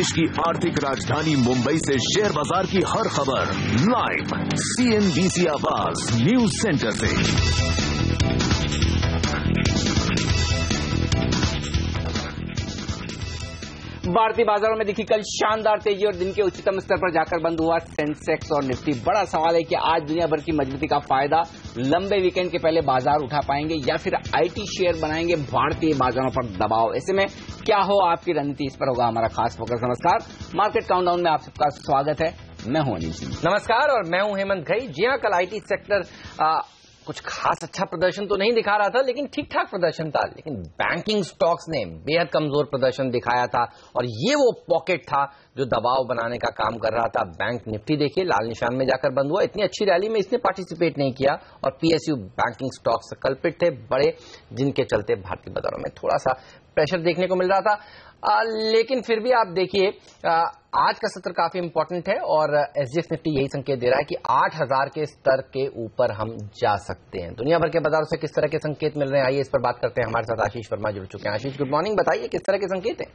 देश की आर्थिक राजधानी मुंबई से शेयर बाजार की हर खबर लाइव CNBC आवाज न्यूज सेंटर से। भारतीय बाजारों में दिखी कल शानदार तेजी और दिन के उच्चतम स्तर पर जाकर बंद हुआ सेंसेक्स और निफ्टी। बड़ा सवाल है कि आज दुनिया भर की मजबूती का फायदा लंबे वीकेंड के पहले बाजार उठा पाएंगे या फिर आईटी शेयर बनाएंगे भारतीय बाजारों पर दबाव। ऐसे में क्या हो आपकी रणनीति, इस पर होगा हमारा खास फोकस। नमस्कार, मार्केट काउंटडाउन में आप सबका स्वागत है। मैं हूं अनिल सिंह। नमस्कार और मैं हूं हेमंत घई। जी हां, कल आईटी सेक्टर कुछ खास अच्छा प्रदर्शन तो नहीं दिखा रहा था, लेकिन ठीक ठाक प्रदर्शन था। लेकिन बैंकिंग स्टॉक्स ने बेहद कमजोर प्रदर्शन दिखाया था और ये वो पॉकेट था जो दबाव बनाने का काम कर रहा था। बैंक निफ्टी देखिए लाल निशान में जाकर बंद हुआ। इतनी अच्छी रैली में इसने पार्टिसिपेट नहीं किया और PSU बैंकिंग स्टॉक्स कल्पित थे बड़े, जिनके चलते भारतीय बाजारों में थोड़ा सा प्रेशर देखने को मिल रहा था। लेकिन फिर भी आप देखिए आज का सत्र काफी इंपॉर्टेंट है और SGX निफ्टी यही संकेत दे रहा है कि 8000 के स्तर के ऊपर हम जा सकते हैं। दुनिया भर के बाजारों से किस तरह के संकेत मिल रहे हैं, आइए इस पर बात करते हैं। हमारे साथ आशीष वर्मा जुड़ चुके हैं। आशीष, गुड मॉर्निंग। बताइए किस तरह के संकेत हैं।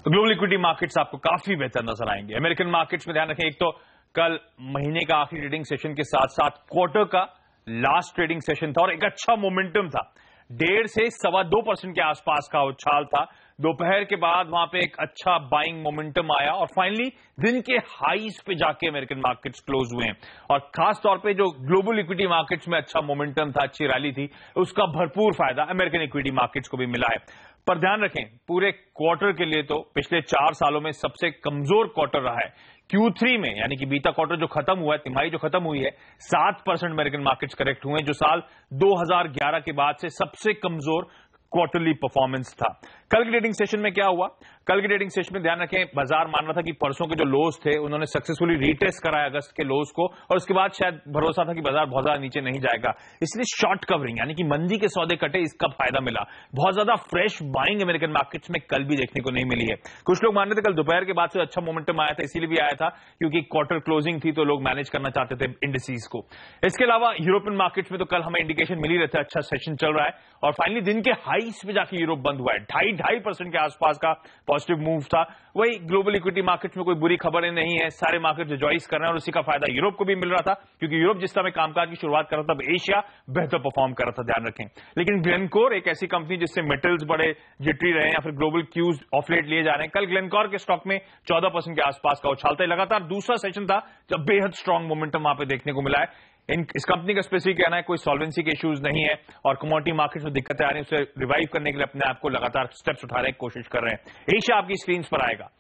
ग्लोबल इक्विटी मार्केट्स आपको काफी बेहतर नजर आएंगे। अमेरिकन मार्केट्स में ध्यान रखें, एक तो कल महीने का आखिरी ट्रेडिंग सेशन के साथ साथ क्वार्टर का लास्ट ट्रेडिंग सेशन था और एक अच्छा मोमेंटम था। 1.5 से 2.25% के आसपास का उछाल था। दोपहर के बाद वहां पे एक अच्छा बाइंग मोमेंटम आया और फाइनली दिन के हाईज पे जाके अमेरिकन मार्केट्स क्लोज हुए हैं। और खास तौर पे जो ग्लोबल इक्विटी मार्केट्स में अच्छा मोमेंटम था, अच्छी रैली थी, उसका भरपूर फायदा अमेरिकन इक्विटी मार्केट्स को भी मिला है। पर ध्यान रखें, पूरे क्वार्टर के लिए तो पिछले 4 सालों में सबसे कमजोर क्वार्टर रहा है। Q3 में, यानी कि बीता क्वार्टर जो खत्म हुआ है, तिमाही जो खत्म हुई है, 7% अमेरिकन मार्केट्स करेक्ट हुए, जो साल 2011 के बाद से सबसे कमजोर क्वार्टरली परफॉर्मेंस था। कल के ट्रेडिंग सेशन में क्या हुआ? कल के ट्रेडिंग सेशन में ध्यान रखें, बाजार मान रहा था कि परसों के जो लोज थे उन्होंने सक्सेसफुली रीटेस्ट कराया अगस्त के लोज को और उसके बाद शायद भरोसा था कि बाजार बहुत ज्यादा नीचे नहीं जाएगा, इसलिए शॉर्ट कवरिंग यानी कि मंदी के सौदे कटे, इसका फायदा मिला। बहुत ज्यादा फ्रेश बाइंग अमेरिकन मार्केट्स में कल भी देखने को नहीं मिली है। कुछ लोग मान रहे थे कल दोपहर के बाद से अच्छा मोमेंटम आया था, इसीलिए भी आया था क्योंकि क्वार्टर क्लोजिंग थी तो लोग मैनेज करना चाहते थे इंडिसेस को। इसके अलावा यूरोपियन मार्केट्स में तो कल हमें इंडिकेशन मिल ही रहता है अच्छा सेशन चल रहा है और फाइनली दिन के हाईस पे जाके यूरोप बंद हुआ है। 2.5% के आसपास का पॉजिटिव मूव था। वही ग्लोबल इक्विटी मार्केट्स में कोई बुरी खबरें नहीं है, सारे मार्केट रिजॉइस कर रहे हैं और उसी का फायदा यूरोप को भी मिल रहा था क्योंकि यूरोप जिस समय कामकाज की शुरुआत कर रहा था तब एशिया बेहतर परफॉर्म कर रहा था, ध्यान रखें। लेकिन ग्लेनकोर एक ऐसी कंपनी जिससे मेटल्स बड़े जिटरी रहे या फिर ग्लोबल क्यूज ऑफ लेट लिए जा रहे हैं, कल ग्लेनकोर के स्टॉक में 14% के आसपास का उछाल था। लगातार दूसरा सेशन था जब बेहद स्ट्रांग मोमेंटम वहां पे देखने को मिला है। इस कंपनी का स्पेसिफिक कहना है कोई सॉल्वेंसी के इश्यूज नहीं है और कमोडिटी मार्केट में दिक्कतें आ रही हैं, उसे रिवाइव करने के लिए अपने आप को लगातार स्टेप्स उठाने की कोशिश कर रहे हैं। एशिया आपकी स्क्रीन पर आएगा।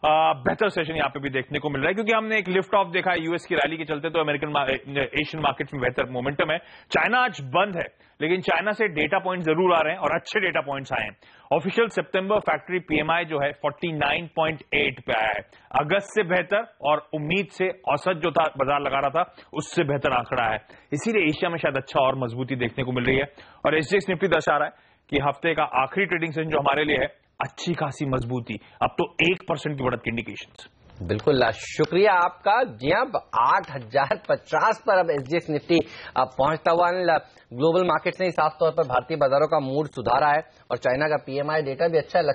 बेहतर सेशन यहां पे भी देखने को मिल रहा है क्योंकि हमने एक लिफ्ट ऑफ देखा है यूएस की रैली के चलते, तो एशियन मार्केट्स में बेहतर मोमेंटम है। चाइना आज बंद है लेकिन चाइना से डेटा पॉइंट जरूर आ रहे हैं और अच्छे डेटा पॉइंट्स आए हैं। ऑफिशियल सितंबर फैक्ट्री PMI जो है 49.8 पे आया है, अगस्त से बेहतर और उम्मीद से औसत जो था बाजार लगा रहा था उससे बेहतर आंकड़ा है। इसीलिए एशिया में शायद अच्छा और मजबूती देखने को मिल रही है और SGX निफ्टी दर्शा रहा है कि हफ्ते का आखिरी ट्रेडिंग सेशन जो हमारे लिए है अच्छी खासी मजबूती, अब तो 1% की बढ़त के इंडिकेशंस। बिल्कुल, शुक्रिया आपका। जी अब 8050 पर अब SGX निफ्टी पहुंचता हुआ। ग्लोबल मार्केट्स ने साफ तौर पर भारतीय बाजारों का मूड सुधारा है और चाइना का PMI डेटा भी अच्छा है।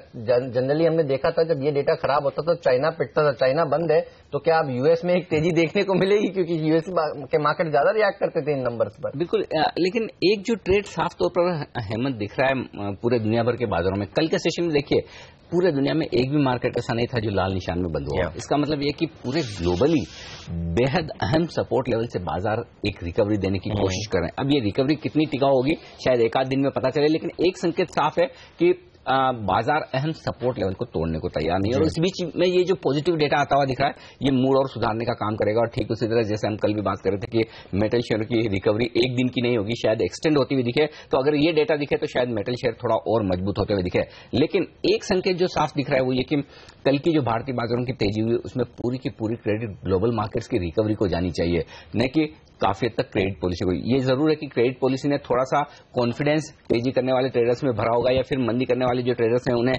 जनरली हमने देखा था जब ये डेटा खराब होता तो चाइना पिटता था। चाइना बंद है तो क्या अब यूएस में एक तेजी देखने को मिलेगी क्योंकि यूएस के मार्केट ज्यादा रिएक्ट करते थे इन नंबर्स पर। बिल्कुल, लेकिन एक जो ट्रेड साफ तौर पर हेमंत दिख रहा है पूरे दुनिया भर के बाजारों में, कल के सेशन में देखिए पूरे दुनिया में एक भी मार्केट ऐसा नहीं था जो लाल निशान में बंद हुआ। इसका मतलब यह कि पूरे ग्लोबली बेहद अहम सपोर्ट लेवल से बाजार एक रिकवरी देने की कोशिश कर रहे हैं। अब ये रिकवरी कितनी टिकाऊ होगी शायद एक आध दिन में पता चले, लेकिन एक संकेत साफ है कि बाजार अहम सपोर्ट लेवल को तोड़ने को तैयार नहीं है और इस बीच में ये जो पॉजिटिव डेटा आता हुआ दिख रहा है ये मूड और सुधारने का काम करेगा। और ठीक उसी तरह जैसे हम कल भी बात कर रहे थे कि मेटल शेयर की रिकवरी एक दिन की नहीं होगी, शायद एक्सटेंड होती हुई दिखे, तो अगर ये डेटा दिखे तो शायद मेटल शेयर थोड़ा और मजबूत होते हुए दिखे। लेकिन एक संकेत जो साफ दिख रहा है वो ये कि कल की जो भारतीय बाजारों की तेजी हुई उसमें पूरी की पूरी क्रेडिट ग्लोबल मार्केट्स की रिकवरी को जानी चाहिए, न कि काफी हद तक क्रेडिट पॉलिसी को। ये जरूर है कि क्रेडिट पॉलिसी ने थोड़ा सा कॉन्फिडेंस तेजी करने वाले ट्रेडर्स में भरा होगा, या फिर मंदी करने वाले जो ट्रेडर्स हैं उन्हें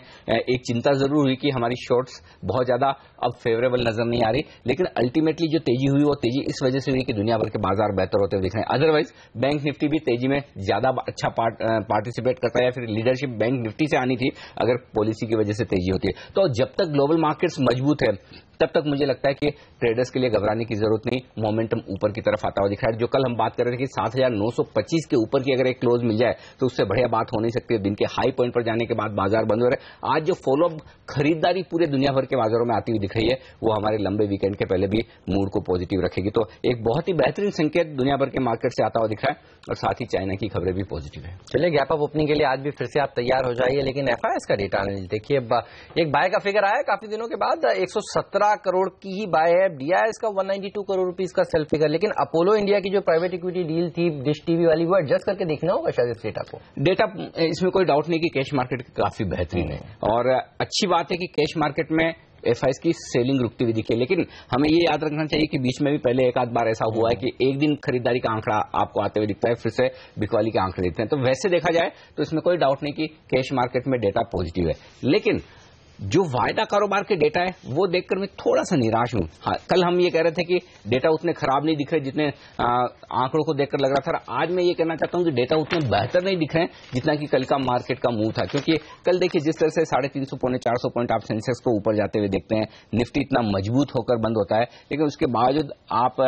एक चिंता जरूर हुई कि हमारी शॉर्ट्स बहुत ज्यादा अब फेवरेबल नजर नहीं आ रही। लेकिन अल्टीमेटली जो तेजी हुई वो तेजी इस वजह से हुई कि दुनिया भर के बाजार बेहतर होते हुए दिख रहे हैं। अदरवाइज बैंक निफ्टी भी तेजी में ज्यादा अच्छा पार्टिसिपेट करता है, या फिर लीडरशिप बैंक निफ्टी से आनी थी अगर पॉलिसी की वजह से तेजी होती है। तो जब तक ग्लोबल मार्केट्स मजबूत है तब तक मुझे लगता है कि ट्रेडर्स के लिए घबराने की जरूरत नहीं, मोमेंटम ऊपर की तरफ आता हुआ दिख रहा है। जो कल हम बात कर रहे थे कि 7,925 के ऊपर की अगर एक क्लोज मिल जाए तो उससे बढ़िया बात हो नहीं सकती है। दिन के हाई पॉइंट पर जाने के बाद बाजार बंद हो रहे हैं। आज जो फॉलोअप खरीदारी पूरे दुनिया भर के बाजारों में आती हुई दिख रही है वो हमारे लंबे वीकेंड के पहले भी मूड को पॉजिटिव रखेगी। तो एक बहुत ही बेहतरीन संकेत दुनिया भर के मार्केट से आता हुआ दिख रहा है, और साथ ही चाइना की खबरें भी पॉजिटिव है। चलिए, गैप अप ओपनिंग के लिए आज भी फिर से आप तैयार हो जाइए, लेकिन एफआईएस का डेटा देखिए, एक बाय का फिगर आया काफी दिनों के बाद, 117 करोड़ की ही बाय है। डीआईएस का 192 करोड़ रुपीस का सेल फिगर, लेकिन अपोलो इंडिया की जो प्राइवेट इक्विटी डील थी डिश टीवी वाली, वो एडजस्ट करके देखना होगा शायद इस डेटा को। डेटा इसमें कोई डाउट नहीं कि कैश मार्केट काफी बेहतरीन है, और अच्छी बात है कि कैश मार्केट में एफआईएस की सेलिंग रुकती हुई दिखी। लेकिन हमें ये याद रखना चाहिए कि बीच में भी पहले एक आध बार ऐसा हुआ है कि एक दिन खरीदारी का आंकड़ा आपको आते हुए दिखता है, फिर से बिकवाली के आंकड़े दिखते हैं। तो वैसे देखा जाए तो इसमें कोई डाउट नहीं कि कैश मार्केट में डेटा पॉजिटिव है, लेकिन जो वायदा कारोबार के डेटा है वो देखकर मैं थोड़ा सा निराश हूं। हाँ, कल हम ये कह रहे थे कि डेटा उतने खराब नहीं दिख रहे जितने आंकड़ों को देखकर लग रहा था। आज मैं ये कहना चाहता हूं कि डेटा उतने बेहतर नहीं दिख रहे हैं जितना कि कल का मार्केट का मूव था, क्योंकि कल देखिए जिस तरह से 350 पौने 400 पॉइंट आप सेंसेक्स को ऊपर जाते हुए देखते हैं, निफ्टी इतना मजबूत होकर बंद होता है, लेकिन उसके बावजूद आप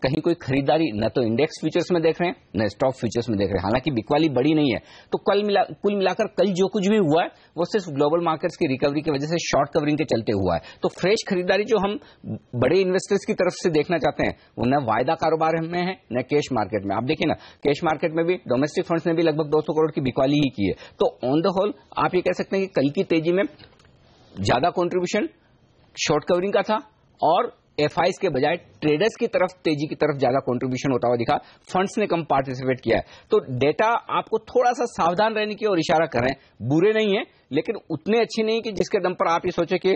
कहीं कोई खरीदारी न तो इंडेक्स फ्यूचर्स में देख रहे हैं न स्टॉक फ्यूचर्स में देख रहे हैं। हालांकि बिकवाली बड़ी नहीं है, तो कुल मिलाकर कल जो कुछ भी हुआ है वो सिर्फ ग्लोबल मार्केट्स की रिकवरी की वजह से शॉर्ट कवरिंग के चलते हुआ है। तो फ्रेश खरीदारी जो हम बड़े इन्वेस्टर्स की तरफ से देखना चाहते हैं वो न वायदा कारोबार में है न कैश मार्केट में। आप देखिए ना, कैश मार्केट में भी डोमेस्टिक फंड्स ने भी लगभग 200 करोड़ की बिकवाली ही की है। तो ऑन द होल आप ये कह सकते हैं कि कल की तेजी में ज्यादा कॉन्ट्रीब्यूशन शॉर्ट कवरिंग का था, और एफआईएस के बजाय ट्रेडर्स की तरफ तेजी की तरफ ज्यादा कंट्रीब्यूशन होता हुआ दिखा, फंड्स ने कम पार्टिसिपेट किया है। तो डेटा आपको थोड़ा सा सावधान रहने की ओर इशारा कर रहे हैं। बुरे नहीं है, लेकिन उतने अच्छे नहीं कि जिसके दम पर आप ये सोचे कि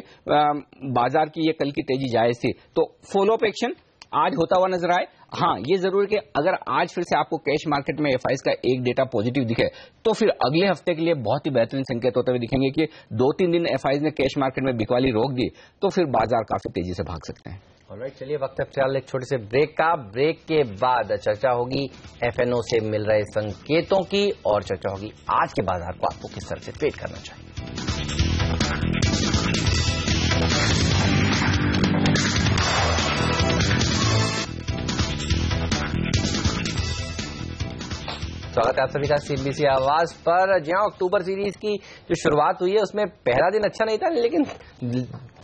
बाजार की ये कल की तेजी जायज थी। तो फॉलोअप एक्शन आज होता हुआ नजर आए। हाँ, ये जरूर है कि अगर आज फिर से आपको कैश मार्केट में एफआईएस का एक डेटा पॉजिटिव दिखे तो फिर अगले हफ्ते के लिए बहुत ही बेहतरीन संकेत होते हुए दिखेंगे कि 2-3 दिन एफआईएस ने कैश मार्केट में बिकवाली रोक दी तो फिर बाजार काफी तेजी से भाग सकते हैं। ऑलराइट, चलिए वक्त है फिलहाल एक छोटे से ब्रेक का। ब्रेक के बाद चर्चा होगी एफएनओ से मिल रहे संकेतों की, और चर्चा होगी आज के बाजार को आपको किस तरह से ट्रेड करना चाहिए। स्वागत है आप सभी का सीबीसी आवाज पर। जहां अक्टूबर सीरीज की जो शुरुआत हुई है उसमें पहला दिन अच्छा नहीं था, लेकिन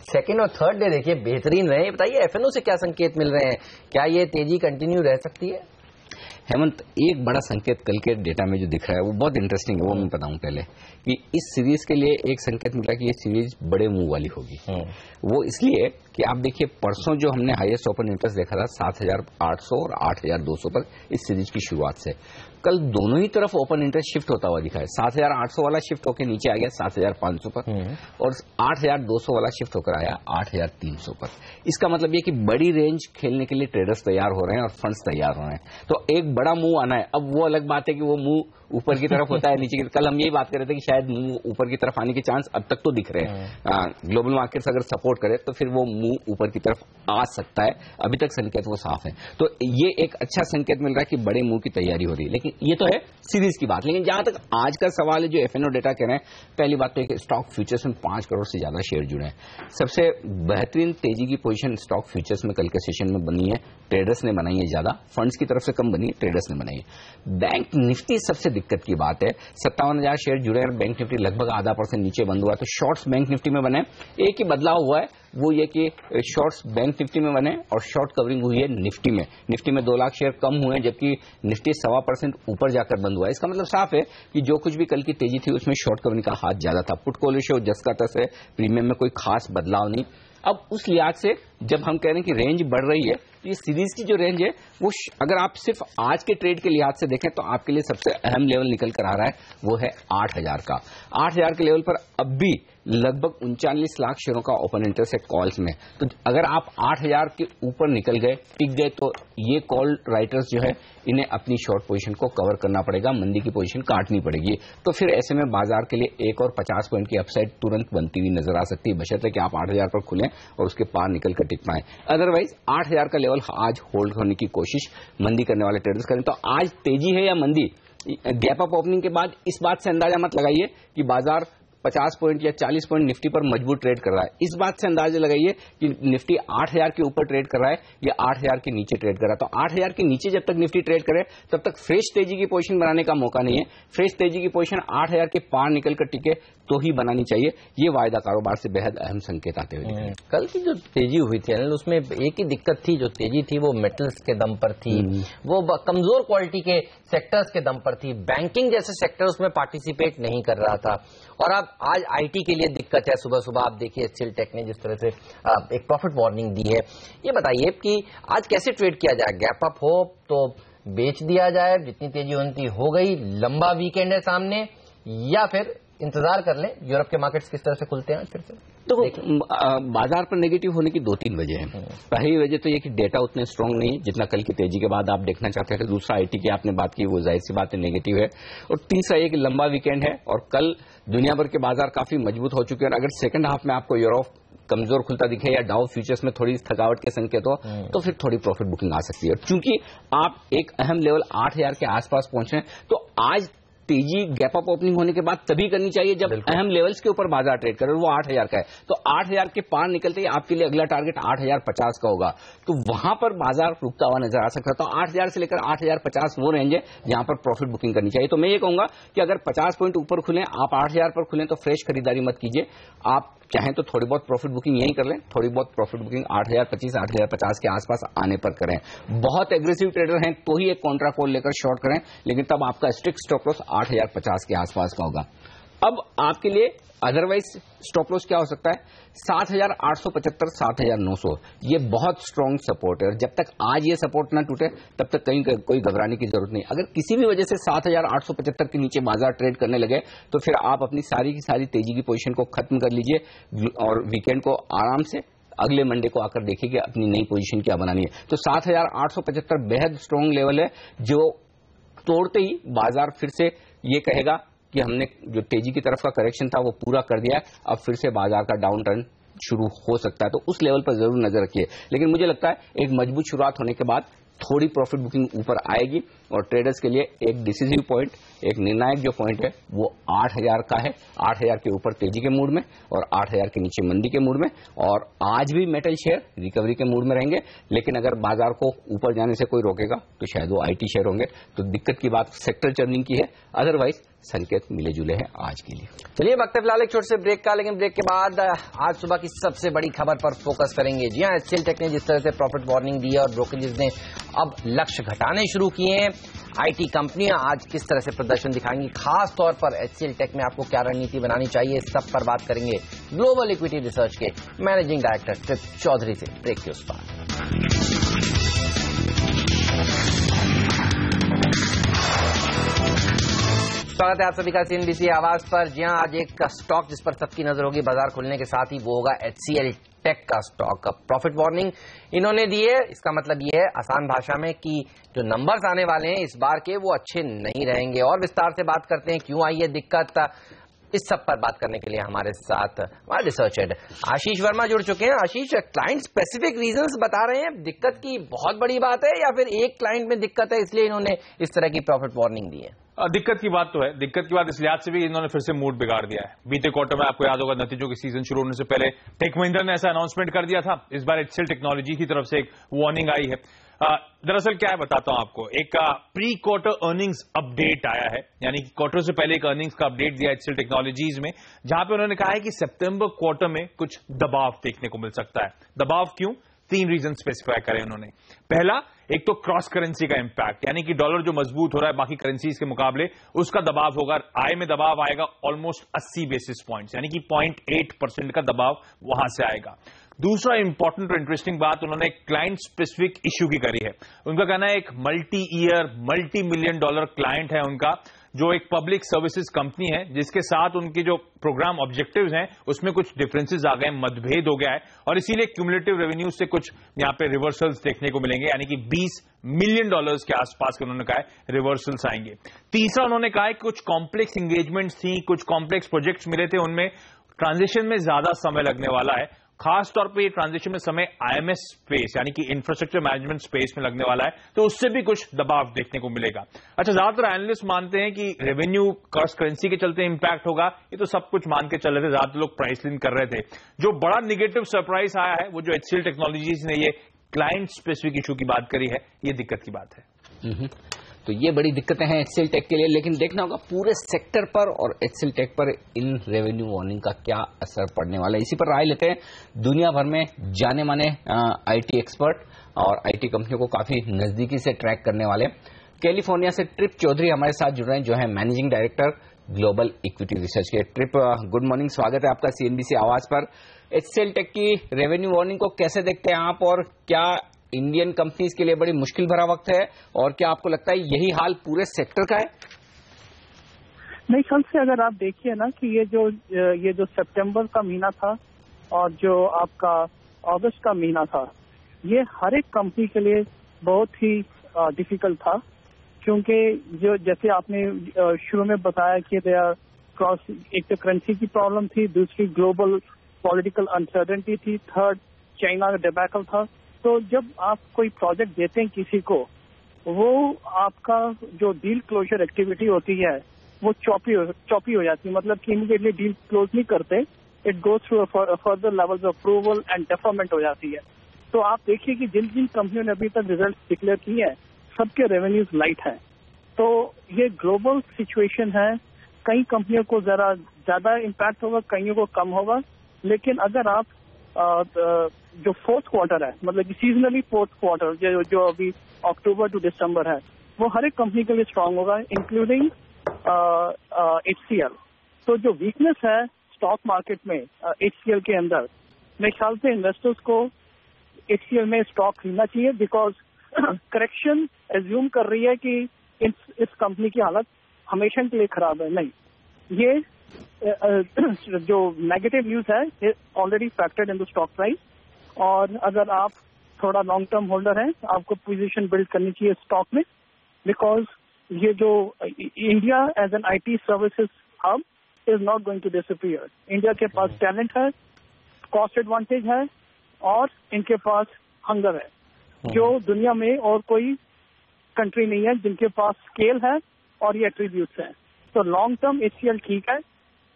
सेकंड और थर्ड डे देखिए बेहतरीन रहे। बताइए एफएनओ से क्या संकेत मिल रहे हैं, क्या ये तेजी कंटिन्यू रह सकती है? हेमंत, एक बड़ा संकेत कल के डेटा में जो दिख रहा है वो बहुत इंटरेस्टिंग है, वो मैं बताऊं पहले कि इस सीरीज के लिए एक संकेत मिला कि ये सीरीज बड़े मुंह वाली होगी। वो इसलिए कि आप देखिए परसों जो हमने हाईएस्ट ओपन इंटरेस्ट देखा था 7,800 और 8,200 पर इस सीरीज की शुरुआत से, कल दोनों ही तरफ ओपन इंटरेस्ट शिफ्ट होता हुआ दिखा है। 7,800 वाला शिफ्ट होकर नीचे आ गया 7,500 पर, और 8,200 वाला शिफ्ट होकर आया 8,300 पर। इसका मतलब ये कि बड़ी रेंज खेलने के लिए ट्रेडर्स तैयार हो रहे हैं और फंड्स तैयार हो रहे हैं। तो एक बड़ा मूव आना है। अब वो अलग बात है कि वो मूव ऊपर की तरफ होता है नीचे की। कल हम यही बात कर रहे थे कि शायद मूव ऊपर की तरफ आने के चांस अब तक तो दिख रहे हैं। ग्लोबल मार्केट्स अगर सपोर्ट करे तो फिर वो मूव ऊपर की तरफ आ सकता है। अभी तक संकेत वो साफ है, तो ये एक अच्छा संकेत मिल रहा है कि बड़े मूव की तैयारी हो रही है। लेकिन ये तो है सीरीज की बात। लेकिन जहां तक आज का सवाल है जो एफएनओ डेटा कह रहे हैं, पहली बात तो है कि स्टॉक फ्यूचर्स में 5 करोड़ से ज्यादा शेयर जुड़े हैं। सबसे बेहतरीन तेजी की पोजीशन स्टॉक फ्यूचर्स में कल के सेशन में बनी है, ट्रेडर्स ने बनाई है ज्यादा, फंड्स की तरफ से कम बनी है, ट्रेडर्स ने बनाई है। बैंक निफ्टी सबसे दिक्कत की बात है, 57,000 शेयर जुड़े हैं, बैंक निफ्टी लगभग 0.5% नीचे बंद हुआ। तो शॉर्ट्स बैंक निफ्टी में बने, एक ही बदलाव हुआ है, वो ये कि शॉर्ट्स बैंक निफ्टी में बने और शॉर्ट कवरिंग हुई है निफ्टी में। निफ्टी में 2 लाख शेयर कम हुए, जबकि निफ्टी 1.25% ऊपर जाकर बंद हुआ है। इसका मतलब साफ है कि जो कुछ भी कल की तेजी थी उसमें शॉर्ट कवरिंग का हाथ ज्यादा था। पुट कॉल रेशियो जस का तस है, प्रीमियम में कोई खास बदलाव नहीं। अब उस लिहाज से जब हम कह रहे हैं कि रेंज बढ़ रही है, तो ये सीरीज की जो रेंज है वो अगर आप सिर्फ आज के ट्रेड के लिहाज से देखें तो आपके लिए सबसे अहम लेवल निकल कर आ रहा है, वो है 8,000 का। 8,000 के लेवल पर अब भी लगभग 39 लाख शेयरों का ओपन इंटरेस्ट है कॉल्स में। तो अगर आप 8,000 के ऊपर निकल गए, टिक गए, तो ये कॉल राइटर्स जो है इन्हें अपनी शॉर्ट पोजीशन को कवर करना पड़ेगा, मंदी की पोजीशन काटनी पड़ेगी। तो फिर ऐसे में बाजार के लिए 1 और 50 पॉइंट की अपसाइड तुरंत बनती हुई नजर आ सकती है, बशर्ते कि आप 8,000 पर खुलें और उसके पार निकल कर टिक पाएं। अदरवाइज 8,000 का लेवल आज होल्ड होने की कोशिश मंदी करने वाले ट्रेडर्स करें। तो आज तेजी है या मंदी, गैप अप ओपनिंग के बाद इस बात से अंदाजा मत लगाइए कि बाजार 50 पॉइंट या 40 पॉइंट निफ्टी पर मजबूत ट्रेड कर रहा है। इस बात से अंदाजा लगाइए कि निफ्टी 8,000 के ऊपर ट्रेड कर रहा है या 8,000 के नीचे ट्रेड कर रहा है। तो 8,000 के नीचे जब तक निफ्टी ट्रेड करे तब तक फ्रेश तेजी की पोजीशन बनाने का मौका नहीं है। फ्रेश तेजी की पोजीशन 8,000 के पार निकलकर टिके तो ही बनानी चाहिए। ये वायदा कारोबार से बेहद अहम संकेत आते हुए दिखे। कल की जो तेजी हुई थी उसमें एक ही दिक्कत थी, जो तेजी थी वो मेटल्स के दम पर थी, वो कमजोर क्वालिटी के सेक्टर्स के दम पर थी। बैंकिंग जैसे सेक्टर उसमें पार्टिसिपेट नहीं कर रहा था। और अब आज आईटी के लिए दिक्कत है। सुबह सुबह आप देखिए एचसीएल टेक ने जिस तरह से एक प्रॉफिट वार्निंग दी है। ये बताइए कि आज कैसे ट्रेड किया जाए? गैप अप हो तो बेच दिया जाए, जितनी तेजी उतनी हो गई, लंबा वीकेंड है सामने, या फिर इंतजार कर लें यूरोप के मार्केट्स किस तरह से खुलते हैं फिर से? तो बाजार पर नेगेटिव होने की 2-3 वजह हैं। पहली वजह तो ये कि डेटा उतने स्ट्रांग नहीं है जितना कल की तेजी के बाद आप देखना चाहते थे। दूसरा, आईटी की आपने बात की, वो जाहिर सी बात है नेगेटिव है। और तीसरा ये कि लंबा वीकेंड है और कल दुनिया भर के बाजार काफी मजबूत हो चुके हैं। और अगर सेकंड हाफ में आपको यूरोप कमजोर खुलता दिखे या डाउ फ्यूचर्स में थोड़ी थकावट के संकेत हो तो फिर थोड़ी प्रॉफिट बुकिंग आ सकती है। चूंकि आप एक अहम लेवल 8,000 के आसपास पहुंचे, तो आज तेजी गैप अप ओपनिंग होने के बाद तभी करनी चाहिए जब अहम लेवल्स के ऊपर बाजार ट्रेड करे, वो 8,000 का है। तो 8,000 के पार निकलते ही आपके लिए अगला टारगेट 8,050 का होगा। तो वहां पर बाजार रुकता हुआ नजर आ सकता है। तो 8,000 से लेकर 8,050 वो रेंज है जहां पर प्रॉफिट बुकिंग करनी चाहिए। तो मैं ये कहूंगा कि अगर 50 पॉइंट ऊपर खुलें, आप 8,000 पर खुलें, तो फ्रेश खरीदारी मत कीजिए। आप चाहें तो थोड़ी बहुत प्रॉफिट बुकिंग यहीं कर लें, थोड़ी बहुत प्रॉफिट बुकिंग 8,025, 8,050 के आसपास आने पर करें। बहुत एग्रेसिव ट्रेडर हैं तो ही एक कॉन्ट्रा कॉल लेकर शॉर्ट करें, लेकिन तब आपका स्ट्रिक्ट स्टॉप लॉस 8,050 के आसपास का होगा। अब आपके लिए अदरवाइज स्टॉप लॉस क्या हो सकता है? 7,875, 7,900, ये बहुत स्ट्रॉन्ग सपोर्ट है। और जब तक आज ये सपोर्ट ना टूटे तब तक कहीं कोई घबराने की जरूरत नहीं। अगर किसी भी वजह से 7,875 के नीचे बाजार ट्रेड करने लगे तो फिर आप अपनी सारी की सारी तेजी की पोजीशन को खत्म कर लीजिए और वीकेंड को आराम से अगले मंडे को आकर देखिए कि अपनी नई पोजीशन क्या बनानी है। तो 7,875 बेहद स्ट्रॉन्ग लेवल है, जो तोड़ते ही बाजार फिर से ये कहेगा कि हमने जो तेजी की तरफ का करेक्शन था वो पूरा कर दिया है, अब फिर से बाजार का डाउन टर्न शुरू हो सकता है। तो उस लेवल पर जरूर नजर रखिए। लेकिन मुझे लगता है एक मजबूत शुरुआत होने के बाद थोड़ी प्रॉफिट बुकिंग ऊपर आएगी और ट्रेडर्स के लिए एक डिसिसिव पॉइंट, एक निर्णायक जो पॉइंट है वो 8,000 का है। 8,000 के ऊपर तेजी के मूड में और 8,000 के नीचे मंदी के मूड में। और आज भी मेटल शेयर रिकवरी के मूड में रहेंगे, लेकिन अगर बाजार को ऊपर जाने से कोई रोकेगा तो शायद वो आईटी शेयर होंगे। तो दिक्कत की बात सेक्टर चर्निंग की है, अदरवाइज संकेत मिले जुले हैं आज के लिए। चलिए वक्त है फिलहाल एक छोटे से ब्रेक का, लेकिन ब्रेक के बाद आज सुबह की सबसे बड़ी खबर पर फोकस करेंगे। जी हां, एचसीएल टेक ने जिस तरह से प्रॉफिट वार्निंग दी है और ब्रोकरेज ने अब लक्ष्य घटाने शुरू किए हैं, आईटी कंपनियां आज किस तरह से प्रदर्शन दिखाएंगी, खास तौर पर एचसीएल टेक में आपको क्या रणनीति बनानी चाहिए, इस सब पर बात करेंगे ग्लोबल इक्विटी रिसर्च के मैनेजिंग डायरेक्टर ट्रिप चौधरी से ब्रेक के उस पार। स्वागत है आप सभी का सीएनबीसी आवाज पर। जी हां, आज एक स्टॉक जिस पर सबकी नजर होगी बाजार खुलने के साथ ही वो होगा एचसीएल टेक का स्टॉक। प्रॉफिट वार्निंग इन्होंने दी है, इसका मतलब ये है आसान भाषा में कि जो नंबर्स आने वाले हैं इस बार के वो अच्छे नहीं रहेंगे। और विस्तार से बात करते हैं क्यों आई है दिक्कत, इस सब पर बात करने के लिए हमारे साथ हमारे रिसर्च हेड आशीष वर्मा जुड़ चुके हैं। आशीष, क्लाइंट स्पेसिफिक रीजंस बता रहे हैं, दिक्कत की बहुत बड़ी बात है या फिर एक क्लाइंट में दिक्कत है इसलिए इन्होंने इस तरह की प्रॉफिट वार्निंग दी है? दिक्कत की बात तो है। दिक्कत की बात इस लिहाज से भी इन्होंने फिर से मूड बिगाड़ दिया है। बीते क्वार्टर में आपको याद होगा नतीजों की सीजन शुरू होने से पहले टेक महिंद्रा ने ऐसा अनाउंसमेंट कर दिया था। इस बार एचसीएल टेक्नोलॉजी की तरफ से एक वार्निंग आई है। दरअसल क्या है बताता हूं आपको। एक प्री क्वार्टर अर्निंग्स अपडेट आया है, यानी कि क्वार्टर से पहले एक अर्निंग्स का अपडेट दिया एचसीएल टेक्नोलॉजीज में, जहां पे उन्होंने कहा है कि सितंबर क्वार्टर में कुछ दबाव देखने को मिल सकता है। दबाव क्यों? 3 रीजन स्पेसिफाई करे उन्होंने। पहला, एक तो क्रॉस करेंसी का इंपैक्ट, यानी कि डॉलर जो मजबूत हो रहा है बाकी करेंसीज के मुकाबले, उसका दबाव होगा। आय में दबाव आएगा ऑलमोस्ट 80 बेसिस पॉइंट्स, यानी कि 0.8% का दबाव वहां से आएगा। दूसरा इंपॉर्टेंट और इंटरेस्टिंग बात उन्होंने क्लाइंट स्पेसिफिक इश्यू की करी है। उनका कहना है एक multi year multi million dollar client है उनका, जो एक पब्लिक सर्विसेज कंपनी है, जिसके साथ उनकी जो प्रोग्राम ऑब्जेक्टिव्स हैं उसमें कुछ डिफरेंसेस आ गए, मतभेद हो गया है, और इसीलिए क्यूमुलेटिव रेवेन्यू से कुछ यहां पे रिवर्सल्स देखने को मिलेंगे, यानी कि $20 मिलियन के आसपास के उन्होंने कहा है रिवर्सल्स आएंगे। तीसरा उन्होंने कहा है कुछ कॉम्प्लेक्स एंगेजमेंट्स थी, कुछ कॉम्प्लेक्स प्रोजेक्ट्स मिले थे, उनमें ट्रांजिशन में ज्यादा समय लगने वाला है। खास तौर पे ये ट्रांजिशन में समय आईएमएस स्पेस यानी कि इंफ्रास्ट्रक्चर मैनेजमेंट स्पेस में लगने वाला है, तो उससे भी कुछ दबाव देखने को मिलेगा। अच्छा, ज्यादातर एनालिस्ट मानते हैं कि रेवेन्यू क्रॉस करेंसी के चलते इंपैक्ट होगा, ये तो सब कुछ मान के चल रहे थे, ज्यादातर लोग प्राइस लिंक कर रहे थे। जो बड़ा निगेटिव सरप्राइज आया है वो जो HCL टेक्नोलॉजीज ने ये क्लाइंट स्पेसिफिक इशू की बात करी है, ये दिक्कत की बात है। तो ये बड़ी दिक्कतें हैं HCL टेक के लिए, लेकिन देखना होगा पूरे सेक्टर पर और HCL टेक पर इन रेवेन्यू वार्निंग का क्या असर पड़ने वाला है। इसी पर राय लेते हैं दुनिया भर में जाने माने आईटी एक्सपर्ट और आईटी कंपनियों को काफी नजदीकी से ट्रैक करने वाले कैलिफोर्निया से ट्रिप चौधरी हमारे साथ जुड़ रहे हैं, जो है managing director global equity research के। ट्रिप, गुड मॉर्निंग, स्वागत है आपका CNBC आवाज पर। HCL टेक की रेवेन्यू वार्निंग को कैसे देखते हैं आप, और क्या इंडियन कंपनीज के लिए बड़ी मुश्किल भरा वक्त है, और क्या आपको लगता है यही हाल पूरे सेक्टर का है? नहीं, कल से अगर आप देखिए ना कि ये जो सितंबर का महीना था और जो आपका अगस्त का महीना था, ये हर एक कंपनी के लिए बहुत ही डिफिकल्ट था, क्योंकि जो जैसे आपने शुरू में बताया कि एक तो करेंसी की प्रॉब्लम थी, दूसरी ग्लोबल पॉलिटिकल अनसर्टेनिटी थी, थर्ड चाइना का डिबैकल था। तो जब आप कोई प्रोजेक्ट देते हैं किसी को, वो आपका जो डील क्लोजर एक्टिविटी होती है वो चॉपी हो जाती है, मतलब कि इमीडिएटली डील क्लोज नहीं करते, it goes through further levels of approval and deferment हो जाती है। तो आप देखिए कि जिन जिन कंपनियों ने अभी तक रिजल्ट डिक्लेयर किए हैं, सबके रेवेन्यूज लाइट हैं। तो ये ग्लोबल सिचुएशन है, कई कंपनियों को जरा ज्यादा इम्पैक्ट होगा, कईयों को कम होगा, लेकिन अगर आप जो फोर्थ क्वार्टर है, मतलब कि सीजनली फोर्थ क्वार्टर जो अभी अक्टूबर टू दिसंबर है, वो हर एक कंपनी के लिए स्ट्रांग होगा, इंक्लूडिंग HCL। तो जो वीकनेस है स्टॉक मार्केट में HCL के अंदर, मेरे ख्याल से इन्वेस्टर्स को HCL में स्टॉक खरीदना चाहिए, बिकॉज करेक्शन एज्यूम कर रही है कि इस कंपनी की हालत हमेशा के लिए खराब है। नहीं, ये जो नेगेटिव न्यूज है already factored in the stock price, और अगर आप थोड़ा लॉन्ग टर्म होल्डर हैं, आपको पोजीशन बिल्ड करनी चाहिए स्टॉक में, बिकॉज ये जो India as an IT services hub is not going to disappear. India के पास टैलेंट है, कॉस्ट एडवांटेज है, और इनके पास हंगर है, जो दुनिया में और कोई कंट्री नहीं है जिनके पास स्केल है और ये एट्रीब्यूट्स हैं। तो लॉन्ग टर्म HCL ठीक है,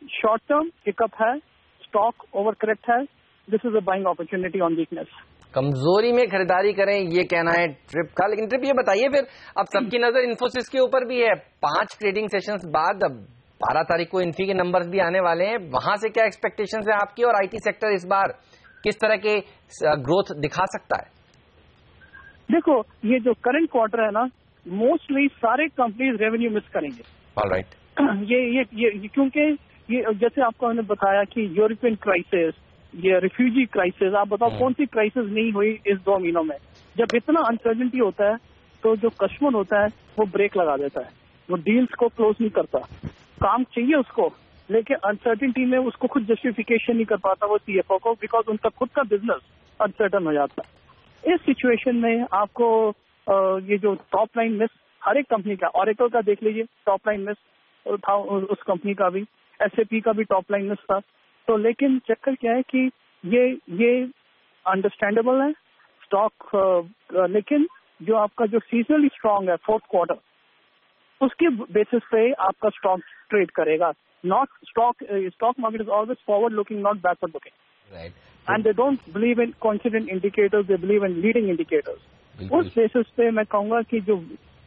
शॉर्ट टर्म पिकअप है, स्टॉक ओवर करेक्ट है, this is a buying opportunity on weakness. कमजोरी में खरीदारी करें, ये कहना है ट्रिप का। लेकिन ट्रिप ये बताइए फिर, अब सबकी नजर इन्फोसिस के ऊपर भी है। 5 ट्रेडिंग सेशंस बाद अब 12 तारीख को इन्फी के नंबर्स भी आने वाले हैं, वहां से क्या एक्सपेक्टेशंस है आपकी, और IT सेक्टर इस बार किस तरह के ग्रोथ दिखा सकता है? देखो, ये जो करंट क्वार्टर है ना, मोस्टली सारे कंपनीज रेवेन्यू मिस करेंगे। ऑलराइट। ये क्योंकि ये जैसे आपको मैंने बताया कि यूरोपियन क्राइसिस, ये रिफ्यूजी क्राइसिस, आप बताओ कौन सी क्राइसिस नहीं हुई इस 2 महीनों में। जब इतना अनसर्टेनिटी होता है तो जो कस्टमर होता है वो ब्रेक लगा देता है, वो डील्स को क्लोज नहीं करता। काम चाहिए उसको, लेकिन अनसर्टेनिटी में उसको खुद जस्टिफिकेशन नहीं कर पाता वो CFO को, बिकॉज उनका खुद का बिजनेस अनसर्टन हो जाता है। इस सिचुएशन में आपको ये जो टॉप लाइन मिस हर एक कंपनी का, ऑरेकल का देख लीजिए, टॉप लाइन मिस था उस कंपनी का भी, SAP का भी टॉप लाइन मिस था। तो लेकिन चक्कर क्या है कि ये अंडरस्टैंडेबल है स्टॉक, लेकिन जो आपका जो सीजनली स्ट्रांग है फोर्थ क्वार्टर, उसके बेसिस पे आपका स्टॉक ट्रेड करेगा। Not stock market is always forward looking, not backward looking, and they don't believe in coincident indicators, they believe in leading indicators. उस बेसिस पे मैं कहूंगा कि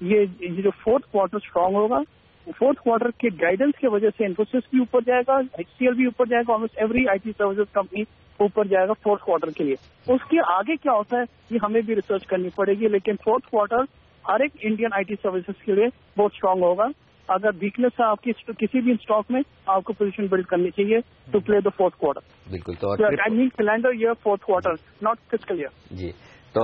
ये जो फोर्थ क्वार्टर स्ट्रांग होगा, फोर्थ क्वार्टर के गाइडेंस की वजह से इन्फोसिस भी ऊपर जाएगा, HCL भी ऊपर जाएगा, almost every IT services company ऊपर जाएगा फोर्थ क्वार्टर के लिए। उसके आगे क्या होता है ये हमें भी रिसर्च करनी पड़ेगी, लेकिन फोर्थ क्वार्टर हर एक इंडियन IT सर्विसेज के लिए बहुत स्ट्रांग होगा। अगर वीकनेस है आपकी किसी भी स्टॉक में, आपको पोजीशन बिल्ड करनी चाहिए to play the fourth quarter. बिल्कुल, तो I mean calendar year fourth quarter, not fiscal year. जी, तो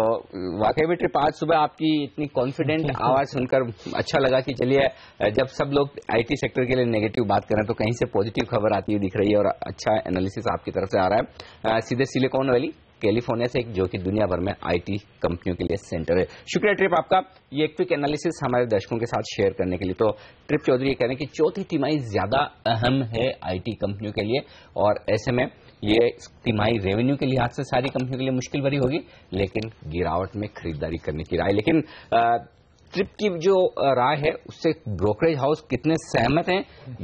वाकई में ट्रिप, आज सुबह आपकी इतनी कॉन्फिडेंट आवाज सुनकर अच्छा लगा कि चलिए जब सब लोग आईटी सेक्टर के लिए नेगेटिव बात कर रहे हैं तो कहीं से पॉजिटिव खबर आती हुई दिख रही है और अच्छा एनालिसिस आपकी तरफ से आ रहा है सीधे सिलिकॉन वैली कैलिफोर्निया से, जो कि दुनिया भर में आईटी कंपनियों के लिए सेंटर है। शुक्रिया ट्रिप आपका ये एक क्विक एनालिसिस हमारे दर्शकों के साथ शेयर करने के लिए। तो ट्रिप चौधरी ये कह रहे हैं कि चौथी तिमाही ज्यादा अहम है आईटी कंपनियों के लिए और ऐसे में ये तिमाही रेवेन्यू के लिहाज से सारी कंपनियों के लिए मुश्किल भरी होगी, लेकिन गिरावट में खरीदारी करने की राय। लेकिन ट्रिप की जो राय है उससे ब्रोकरेज हाउस कितने सहमत हैं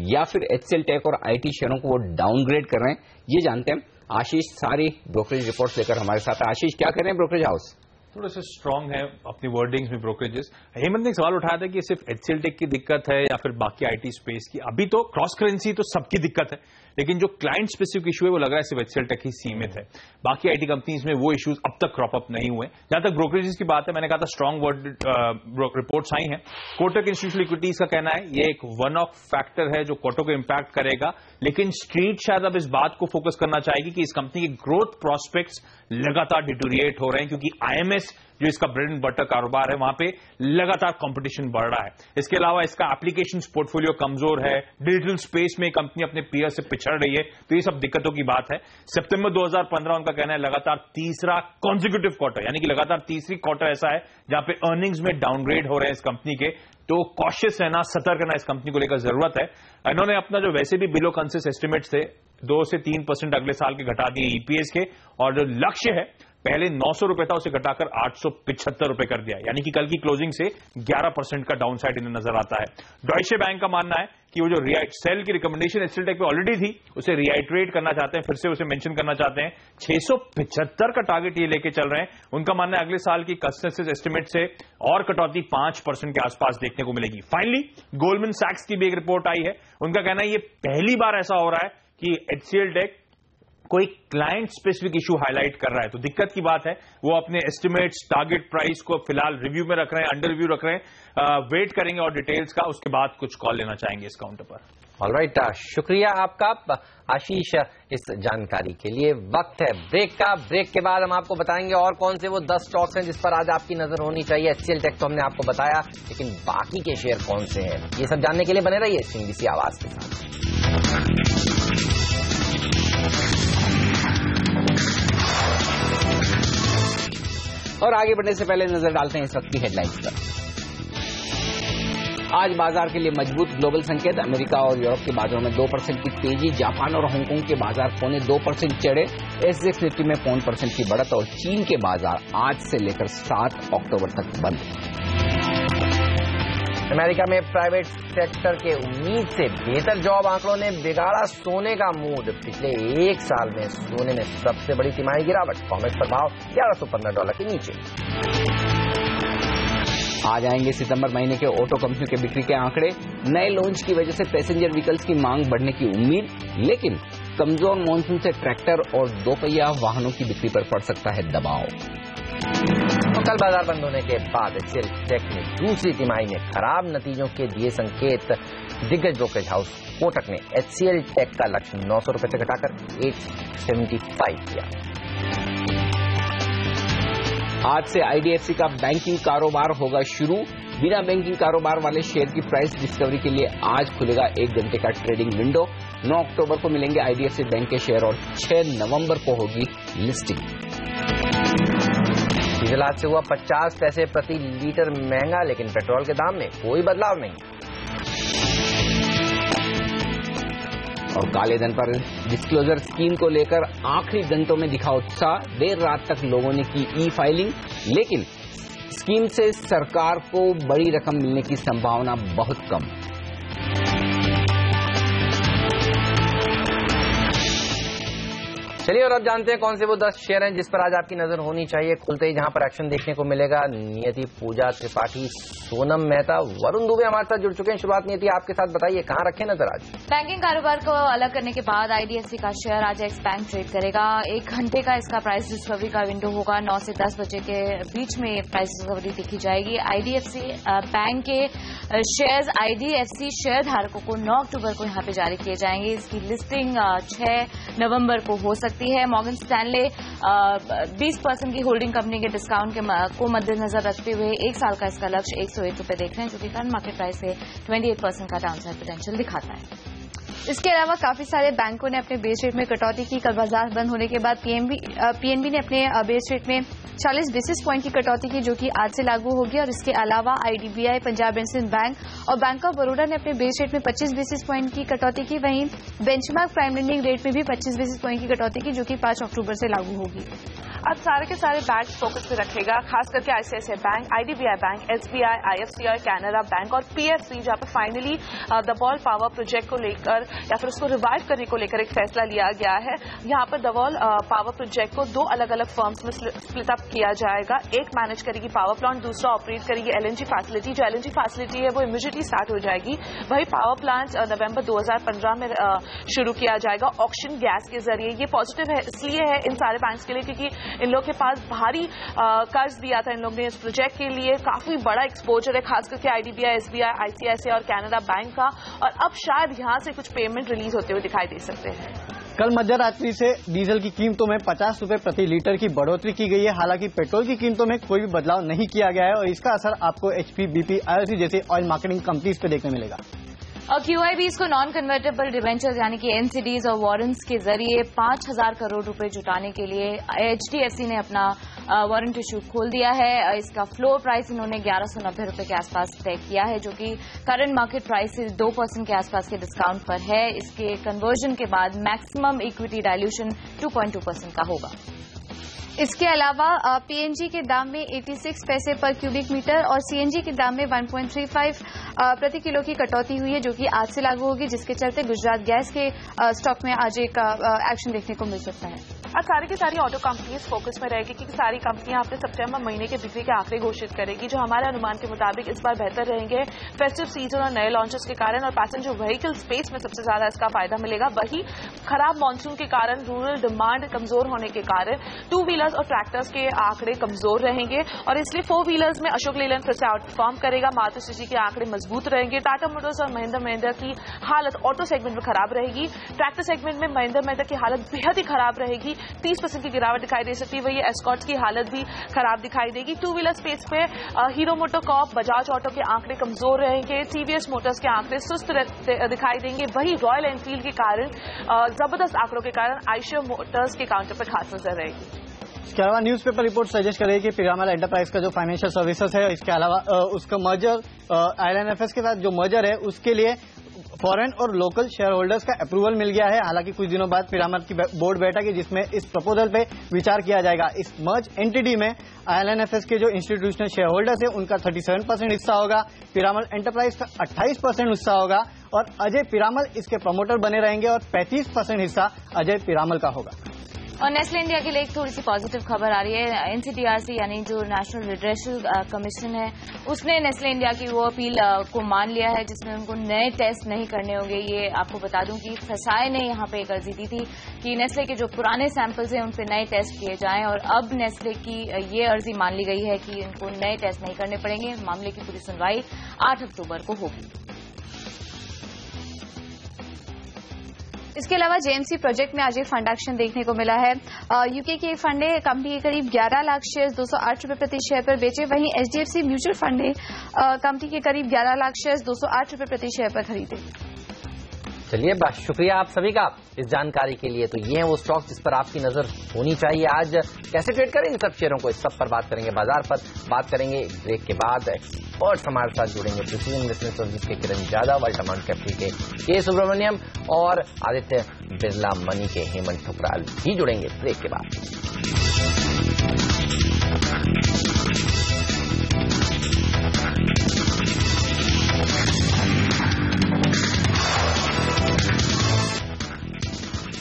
या फिर एचसीएल टेक और आईटी शेयरों को वो डाउनग्रेड कर रहे हैं, ये जानते हैं। आशीष सारी ब्रोकरेज रिपोर्ट्स लेकर हमारे साथ है। आशीष, क्या कर रहे हैं ब्रोकरेज हाउस? थोड़े से स्ट्रांग है अपनी वर्डिंग्स में ब्रोकरेजेस। हेमंत ने एक सवाल उठाया था कि सिर्फ एचसीएल टेक की दिक्कत है या फिर बाकी आईटी स्पेस की। अभी तो क्रॉस करेंसी तो सबकी दिक्कत है, लेकिन जो क्लाइंट स्पेसिफिक इशू है वो लग रहा है सिर्फ एचसीएल टेक ही सीमित है। बाकी आईटी कंपनीज में वो इश्यूज अब तक क्रॉप अप नहीं हुए। जहां तक ब्रोकरेजेस की बात है, मैंने कहा था स्ट्रांग रिपोर्ट्स आई हैं। कोटक इंस्टीट्यूशनल इक्विटीज का कहना है ये एक वन ऑफ फैक्टर है जो कोटक को इंपैक्ट करेगा, लेकिन स्ट्रीट शायद अब इस बात को फोकस करना चाहेगी कि इस कंपनी के ग्रोथ प्रोस्पेक्ट्स लगातार डिटोरिएट हो रहे हैं, क्योंकि आईएमएस जो इसका ब्रेड एंड बटर कारोबार है वहां पे लगातार कंपटीशन बढ़ रहा है। इसके अलावा इसका एप्लीकेशंस पोर्टफोलियो कमजोर है, डिजिटल स्पेस में कंपनी अपने पीयर से पिछड़ रही है, तो ये सब दिक्कतों की बात है। सितंबर 2015 उनका कहना है लगातार तीसरा कॉन्जिक्यूटिव क्वार्टर, यानी कि लगातार तीसरी क्वार्टर ऐसा है जहां पे अर्निंग्स में डाउनग्रेड हो रहे हैं इस कंपनी के। तो कॉशियस रहना, सतर्क रहना इस कंपनी को लेकर जरूरत है। इन्होंने अपना जो वैसे भी बिलो कंसेंसस एस्टिमेट्स थे 2 से 3% अगले साल के घटा दिए ईपीएस के, और जो लक्ष्य है पहले 900 रुपए था उसे घटाकर 875 रुपए कर दिया, यानी कि कल की क्लोजिंग से 11% का डाउनसाइड इन्हें नजर आता है। डॉइचे बैंक का मानना है कि वो जो सेल की रिकमेंडेशन एचसीएल टेक पे ऑलरेडी थी उसे रिआइटरेट करना चाहते हैं, फिर से उसे मेंशन करना चाहते हैं। 675 का टारगेट ये लेके चल रहे हैं। उनका मानना है अगले साल की कंसेंसस एस्टिमेट से और कटौती 5% के आसपास देखने को मिलेगी। फाइनली गोल्डमैन सैक्स की भी एक रिपोर्ट आई है। उनका कहना है ये पहली बार ऐसा हो रहा है कि एचसीएल टेक कोई क्लाइंट स्पेसिफिक इशू हाईलाइट कर रहा है, तो दिक्कत की बात है। वो अपने एस्टिमेट्स, टारगेट प्राइस को फिलहाल रिव्यू में रख रहे हैं, अंडर रिव्यू रख रहे हैं, वेट करेंगे और डिटेल्स का, उसके बाद कुछ कॉल लेना चाहेंगे इस काउंटर पर। ऑलराइट, शुक्रिया आपका आशीष इस जानकारी के लिए। वक्त है ब्रेक का। ब्रेक के बाद हम आपको बताएंगे और कौन से वो 10 स्टॉक्स हैं जिस पर आज आपकी नजर होनी चाहिए। एचसीएल टेक तो हमने आपको बताया, लेकिन बाकी के शेयर कौन से हैं, ये सब जानने के लिए बने रहिए सीएनबीसी आवाज के साथ। और आगे बढ़ने से पहले नजर डालते हैं इस वक्त की हेडलाइंस पर। आज बाजार के लिए मजबूत ग्लोबल संकेत। अमेरिका और यूरोप के बाजारों में 2% की तेजी। जापान और हांगकांग के बाजार 0.2% चढ़े। एसजेएक्स निफ्टी में 0.5% की बढ़त और चीन के बाजार आज से लेकर 7 अक्टूबर तक बंद। अमेरिका में प्राइवेट सेक्टर के उम्मीद से बेहतर जॉब आंकड़ों ने बिगाड़ा सोने का मूड। पिछले 1 साल में सोने में सबसे बड़ी तिमाही गिरावट। कॉमेक्स पर भाव $1115 के नीचे। आ जाएंगे सितंबर महीने के ऑटो कंपनियों के बिक्री के आंकड़े। नए लॉन्च की वजह से पैसेंजर व्हीकल्स की मांग बढ़ने की उम्मीद, लेकिन कमजोर मॉनसून से ट्रैक्टर और 2 पहिया वाहनों की बिक्री पर पड़ सकता है दबाव। तो कल बाजार बंद होने के बाद एचसीएल टेक ने दूसरी तिमाही में खराब नतीजों के दिए संकेत। दिग्गज ब्रोकरेज हाउस कोटक ने एचसीएल टेक का लक्ष्य 900 रुपए से घटाकर 875 किया। आज से आईडीएफसी का बैंकिंग कारोबार होगा शुरू। बिना बैंकिंग कारोबार वाले शेयर की प्राइस डिस्कवरी के लिए आज खुलेगा 1 घंटे का ट्रेडिंग विंडो। 9 अक्टूबर को मिलेंगे आईडीएफसी बैंक के शेयर और 6 नवंबर को होगी लिस्टिंग। डीजल आज से हुआ 50 पैसे प्रति लीटर महंगा, लेकिन पेट्रोल के दाम में कोई बदलाव नहीं। और काले धन पर डिस्क्लोजर स्कीम को लेकर आखिरी घंटों में दिखा उत्साह। देर रात तक लोगों ने की ई फाइलिंग, लेकिन स्कीम से सरकार को बड़ी रकम मिलने की संभावना बहुत कम। चलिए और अब जानते हैं कौन से वो 10 शेयर हैं जिस पर आज आपकी नजर होनी चाहिए। खुलते ही जहां पर एक्शन देखने को मिलेगा। नियति, पूजा त्रिपाठी, सोनम मेहता, वरुण दुबे हमारे साथ जुड़ चुके हैं। शुरुआत नियति आपके साथ, बताइए कहां रखें नजर आज? बैंकिंग कारोबार को अलग करने के बाद आईडीएफसी का शेयर आज एक्स बैंक ट्रेड करेगा। 1 घंटे का इसका प्राइस डिस्कवरी का विंडो होगा। 9 से 10 बजे के बीच में प्राइस डिस्कवरी दिखी जाएगी। आईडीएफसी बैंक के शेयर्स आईडीएफसी शेयर धारकों को 9 अक्टूबर को यहां पे जारी किए जाएंगे। इसकी लिस्टिंग 6 नवंबर को हो सकती है। मॉर्गन स्टैनले 20% की होल्डिंग कंपनी के डिस्काउंट को मद्देनजर रखते हुए 1 साल का इसका लक्ष्य ₹101 देख रहे हैं, जो कि करंट मार्केट प्राइस से 28% का डाउनसाइड पोटेंशियल दिखाता है। इसके अलावा काफी सारे बैंकों ने अपने बेस रेट में कटौती की। कल बाजार बंद होने के बाद पीएनबी ने अपने बेस रेट में 40 बेसिस पॉइंट की कटौती की, जो कि आज से लागू होगी। और इसके अलावा आईडीबीआई, पंजाब नेशनल बैंक और बैंक ऑफ बड़ौदा ने अपने बेस रेट में 25 बेसिस पॉइंट की कटौती की। वहीं बेंचमार्क प्राइम लेंडिंग रेट में भी 25 बेसिस पॉइंट की कटौती की, जो कि 5 अक्टूबर से लागू होगी। आज सारे के सारे बैंक फोकस पे रखेगा, खास करके ICICI bank, IDBI bank, SBI, IFCI, Canara bank और पीएफसी, जहां पर फाइनली दबौल पावर प्रोजेक्ट को लेकर या फिर उसको रिवाइव करने को लेकर एक फैसला लिया गया है। यहां पर दबौल पावर प्रोजेक्ट को 2 अलग अलग फर्म्स में स्प्लिट अप किया जाएगा। एक मैनेज करेगी पावर प्लांट, दूसरा ऑपरेट करेगी एलएनजी फैसिलिटी। जो एलएनजी फैसिलिटी है वो इमीडिएटली स्टार्ट हो जाएगी। वही पावर प्लांट नवंबर 2015 में शुरू किया जाएगा ऑक्शन गैस के जरिए। ये पॉजिटिव है इसलिए है इन सारे बैंक्स के लिए क्योंकि इन लोग के पास भारी कर्ज दिया था इन लोग ने इस प्रोजेक्ट के लिए। काफी बड़ा एक्सपोजर है, खास करके आईडीबीआई, एसबीआई, आईसीआईसीआई और कैनरा बैंक का। और अब शायद यहां से कुछ पेमेंट रिलीज होते हुए दिखाई दे सकते हैं। कल मध्यरात्रि से डीजल की कीमतों में 50 रुपए प्रति लीटर की बढ़ोतरी की गई है। हालांकि पेट्रोल की कीमतों में कोई भी बदलाव नहीं किया गया है और इसका असर आपको एचपी, बीपी, आईओसी जैसे ऑयल मार्केटिंग कंपनीज पे देखने मिलेगा। और क्यूआईबीज को नॉन कन्वर्टेबल डिवेंचर्स यानी कि एनसीडीज और वारंट्स के जरिए 5,000 करोड़ रुपए जुटाने के लिए एचडीएफसी ने अपना वारंट इशू खोल दिया है। इसका फ्लोर प्राइस इन्होंने 1190 रुपए के आसपास तय किया है, जो कि करंट मार्केट प्राइस से 2% के आसपास के डिस्काउंट पर है। इसके कन्वर्जन के बाद मैक्सिमम इक्विटी डायल्यूशन 2.2% का होगा। इसके अलावा पीएनजी के दाम में 86 पैसे पर क्यूबिक मीटर और सीएनजी के दाम में 1.35 प्रति किलो की कटौती हुई है, जो कि आज से लागू होगी, जिसके चलते गुजरात गैस के स्टॉक में आज एक एक्शन देखने को मिल सकता है। आज सारी की सारी ऑटो कंपनीज फोकस में रहेगी क्योंकि सारी कंपनियां अपने सितंबर महीने के बिक्री के आंकड़े घोषित करेगी, जो हमारे अनुमान के मुताबिक इस बार बेहतर रहेंगे फेस्टिव सीजन और नए लॉन्चेस के कारण। और पैसेंजर व्हीकल स्पेस में सबसे ज्यादा इसका फायदा मिलेगा। वही खराब मानसून के कारण, रूरल डिमांड कमजोर होने के कारण 2 व्हीलर्स और ट्रैक्टर्स के आंकड़े कमजोर रहेंगे और इसलिए 4 व्हीलर्स में अशोक लेलैंड फिर से आउट परफॉर्म करेगा। मारुति सुजुकी के आंकड़े मजबूत रहेंगे। टाटा मोटर्स और महिंद्रा की हालत ऑटो सेगमेंट में खराब रहेगी। ट्रैक्टर सेगमेंट में महिंद्रा की हालत बेहद ही खराब रहेगी, 30% की गिरावट दिखाई दे सकती है। वही एस्कॉर्ट्स की हालत भी खराब दिखाई देगी। 2 व्हीलर स्पेस पे हीरो मोटोकॉर्प, बजाज ऑटो के आंकड़े कमजोर रहेंगे। टीवीएस मोटर्स के आंकड़े सुस्त दिखाई देंगे। वही रॉयल एनफील्ड के कारण, जबरदस्त आंकड़ों के कारण आइशर मोटर्स के काउंटर पर खास नजर रहेगी। इसके अलावा न्यूज़पेपर रिपोर्ट सजेस्ट करेगी कि पिरामल एंटरप्राइज का जो फाइनेंशियल सर्विसेज है, इसके अलावा उसका मर्जर आईएलएनएफएस के साथ जो मर्जर है उसके लिए फॉरेन और लोकल शेयर होल्डर्स का अप्रूवल मिल गया है। हालांकि कुछ दिनों बाद पिरामल की बोर्ड बैठक है जिसमें इस प्रपोजल पे विचार किया जाएगा। इस मर्ज एंटिटी में आईएलएनएफएस के जो इंस्टीट्यूशनल शेयर होल्डर्स है उनका 37% हिस्सा होगा, पिरामल एंटरप्राइज का 28% हिस्सा होगा और अजय पिरामल इसके प्रमोटर बने रहेंगे और 35% हिस्सा अजय पिरामल का होगा। और नेस्ले इंडिया के लिए एक थोड़ी सी पॉजिटिव खबर आ रही है। एनसीडीआरसी यानी जो नेशनल रिड्रेसल कमीशन है, उसने नेस्ले इंडिया की वो अपील को मान लिया है जिसमें उनको नए टेस्ट नहीं करने होंगे। ये आपको बता दूं कि फसाए ने यहाँ पे एक अर्जी दी थी कि नेस्ले के जो पुराने सैंपल्स हैं उन पे नए टेस्ट किए जाएं और अब नेस्ले की ये अर्जी मान ली गई है कि इनको नए टेस्ट नहीं करने पड़ेंगे। मामले की पूरी सुनवाई 8 अक्टूबर को होगी। इसके अलावा जेएमसी प्रोजेक्ट में आज एक फंड एक्शन देखने को मिला है। यूके के एक फंड ने कंपनी के करीब 11 लाख शेयर 208 रुपए प्रति शेयर पर बेचे। वहीं एचडीएफसी म्यूचुअल फंड ने कंपनी के करीब 11 लाख शेयर 208 रुपए प्रति शेयर पर खरीदे। चलिए, बहुत शुक्रिया आप सभी का इस जानकारी के लिए। तो ये है वो स्टॉक जिस पर आपकी नजर होनी चाहिए। आज कैसे ट्रेड करें इन सब शेयरों को, इस सब पर बात करेंगे बाजार पर। बात करेंगे ब्रेक के बाद। एक्सपर्ट्स हमारे साथ जुड़ेंगे, प्रिसीजन बिजनेस सर्विस के किरण यादव, अल्टामाउंट कैपिटल के सुब्रमण्यम और आदित्य बिरला मनी के हेमंत ठुकराल भी जुड़ेंगे ब्रेक के बाद।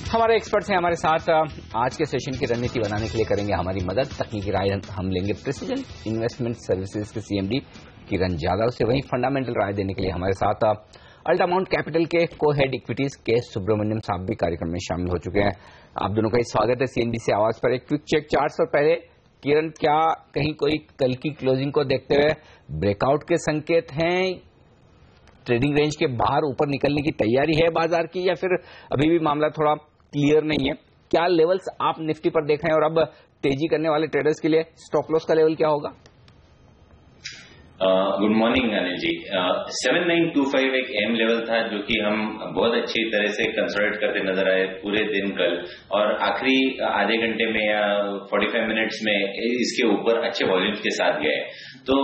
हमारे एक्सपर्ट्स हैं हमारे साथ। आज के सेशन की रणनीति बनाने के लिए करेंगे हमारी मदद। तकनीकी राय हम लेंगे प्रेसिजन इन्वेस्टमेंट सर्विसेज के सीएमडी किरण यादव से। वहीं फंडामेंटल राय देने के लिए हमारे साथ अल्टामाउंट कैपिटल के को हेड इक्विटीज के सुब्रमण्यम साहब भी कार्यक्रम में शामिल हो चुके हैं। आप दोनों का ही स्वागत है सीएनबीसी आवाज पर। एक क्विक चेक चार्ट्स पर पहले किरण, क्या कहीं कोई कल की क्लोजिंग को देखते हुए ब्रेकआउट के संकेत हैं? ट्रेडिंग रेंज के बाहर ऊपर निकलने की तैयारी है बाजार की, या फिर अभी भी मामला थोड़ा क्लियर नहीं है? क्या लेवल्स आप निफ्टी पर देख रहे हैं और अब तेजी करने वाले ट्रेडर्स के लिए स्टॉप लॉस का लेवल क्या होगा? Good morning Anil ji. 7925 एक एम लेवल था जो कि हम बहुत अच्छी तरह से कंसोलिडेट करते नजर आए पूरे दिन कल, और आखिरी आधे घंटे में या 45 मिनट्स में इसके ऊपर अच्छे वॉल्यूम्स के साथ गए। तो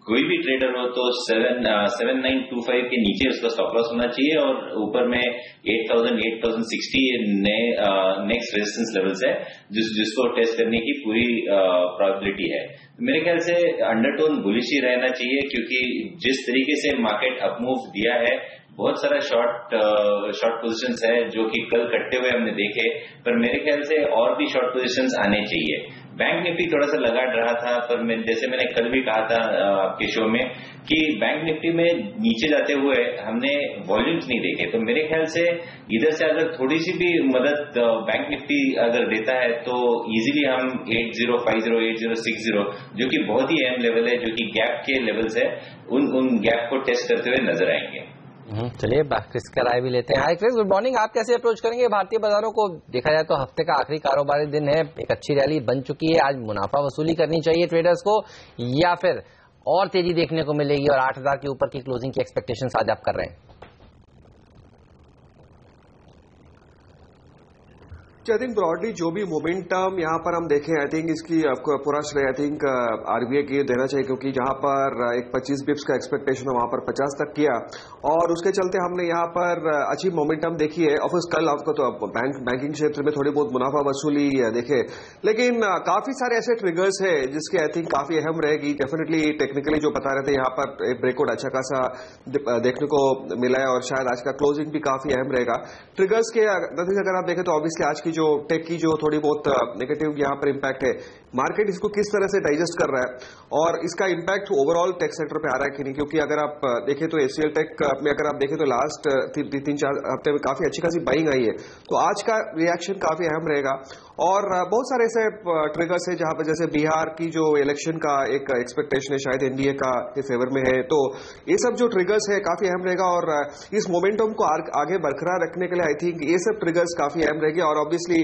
कोई भी ट्रेडर हो तो 7925 के नीचे उसका स्टॉप लॉस होना चाहिए, और ऊपर में 8000 8060 नेक्स्ट रेजिस्टेंस लेवल्स है जिसको टेस्ट करने की पूरी प्रोबेबिलिटी है। मेरे ख्याल से अंडरटोन बुलिश ही रहना चाहिए, क्योंकि जिस तरीके से मार्केट अपमूव दिया है, बहुत सारा शॉर्ट पोजीशंस है जो कि कल कटते हुए हमने देखे, पर मेरे ख्याल से और भी शॉर्ट पोजीशंस आने चाहिए। बैंक निफ्टी थोड़ा सा लगा रहा था, पर जैसे मैंने कल भी कहा था आपके शो में कि बैंक निफ्टी में नीचे जाते हुए हमने वॉल्यूम्स नहीं देखे। तो मेरे ख्याल से इधर से अगर थोड़ी सी भी मदद बैंक निफ्टी अगर देता है तो इजीली हम 8050 8060 जो कि बहुत ही अहम लेवल है, जो कि गैप के लेवल्स है, उन गैप को टेस्ट करते हुए नजर आएंगे। चलिए क्रिस का राय भी लेते हैं। हाय क्रिस, गुड मॉर्निंग। आप कैसे अप्रोच करेंगे भारतीय बाजारों को? देखा जाए तो हफ्ते का आखिरी कारोबारी दिन है, एक अच्छी रैली बन चुकी है। आज मुनाफा वसूली करनी चाहिए ट्रेडर्स को, या फिर और तेजी देखने को मिलेगी और 8000 के ऊपर की क्लोजिंग की एक्सपेक्टेशंस आज आप कर रहे हैं? आई थिंक ब्रॉडली जो भी मोमेंटम यहाँ पर हम देखें, आई थिंक इसकी आपको पूरा श्रेय आई थिंक आरबीआई की देना चाहिए, क्योंकि जहाँ पर एक 25 बिप्स का एक्सपेक्टेशन है वहां पर 50 तक किया, और उसके चलते हमने यहाँ पर अच्छी मोमेंटम देखी है। ऑफकोर्स कल आपको तो बैंकिंग क्षेत्र में थोड़ी बहुत मुनाफा वसूली देखे, लेकिन काफी सारे ऐसे ट्रिगर्स है जिसके आई थिंक काफी अहम रहेगी। डेफिनेटली टेक्निकली जो बता रहे थे, यहाँ पर एक ब्रेकआउट अच्छा खासा देखने को मिला है, और शायद आज का क्लोजिंग भी काफी अहम रहेगा। ट्रिगर्स के नतीजे अगर आप देखें तो ऑब्वियसली आज की जो टेक की जो थोड़ी बहुत नेगेटिव यहाँ पर इंपैक्ट है, मार्केट इसको किस तरह से डाइजेस्ट कर रहा है और इसका इंपैक्ट ओवरऑल टेक सेक्टर पे आ रहा है कि नहीं। क्योंकि अगर आप देखें तो एचसीएल टेक में अगर आप देखें तो लास्ट 3-4 हफ्ते में काफी अच्छी खासी बाइंग आई है, तो आज का रिएक्शन काफी अहम रहेगा। और बहुत सारे ऐसे ट्रिगर्स है जहां पर जैसे बिहार की जो इलेक्शन का एक एक्सपेक्टेशन है शायद एनडीए का के फेवर में है, तो ये सब जो ट्रिगर्स है काफी अहम रहेगा, और इस मोमेंटम को आगे बरकरार रखने के लिए आई थिंक ये सब ट्रिगर्स काफी अहम रहेगी। और obviously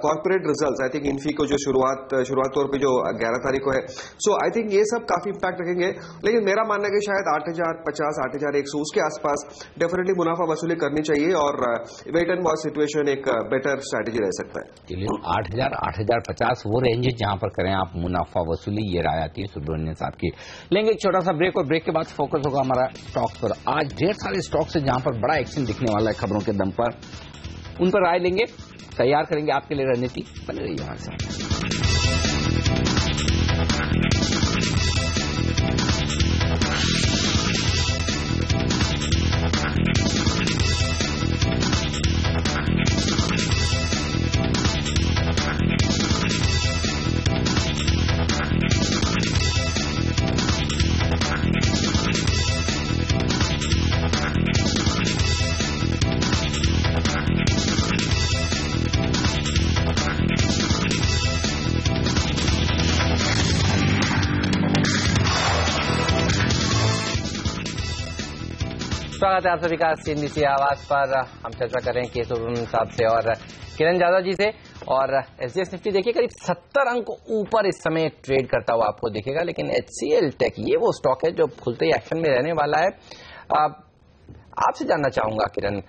corporate results, I think Infy को जो शुरुआत तौर पे जो 11 तारीख को है, सो आई थिंक ये सब काफी इंपैक्ट रखेंगे। लेकिन मेरा मानना है कि शायद 8050 8100 उसके आसपास डेफिनेटली मुनाफा वसूली करनी चाहिए, और वेट एंड वॉच सिचुएशन एक बेटर स्ट्रैटेजी रह सकता है। 8000 8050 वो रेंज जहां पर करें आप मुनाफा वसूली, ये राय आती है सुब्रमण्यम साहब की। लेंगे एक छोटा सा ब्रेक, और ब्रेक के बाद फोकस होगा हमारा स्टॉक्स पर। आज ढेर सारे स्टॉक्स है जहां पर बड़ा एक्शन दिखने वाला है खबरों के दम पर, उन पर राय लेंगे, तैयार करेंगे आपके लिए रणनीति। बने रहिए हमारे साथ। स्वागत है आप सभी का सीएनबीसी आवाज पर। हम चर्चा कर रहे हैं के सुब्रमण्यम साहब से और किरण यादव जी से। और एसजीएक्स निफ्टी देखिए करीब 70 अंक ऊपर इस समय ट्रेड करता हुआ आपको दिखेगा, लेकिन एचसीएल टेक ये वो स्टॉक है जो खुलते ही एक्शन में रहने वाला है। आपसे जानना चाहूंगा किरण,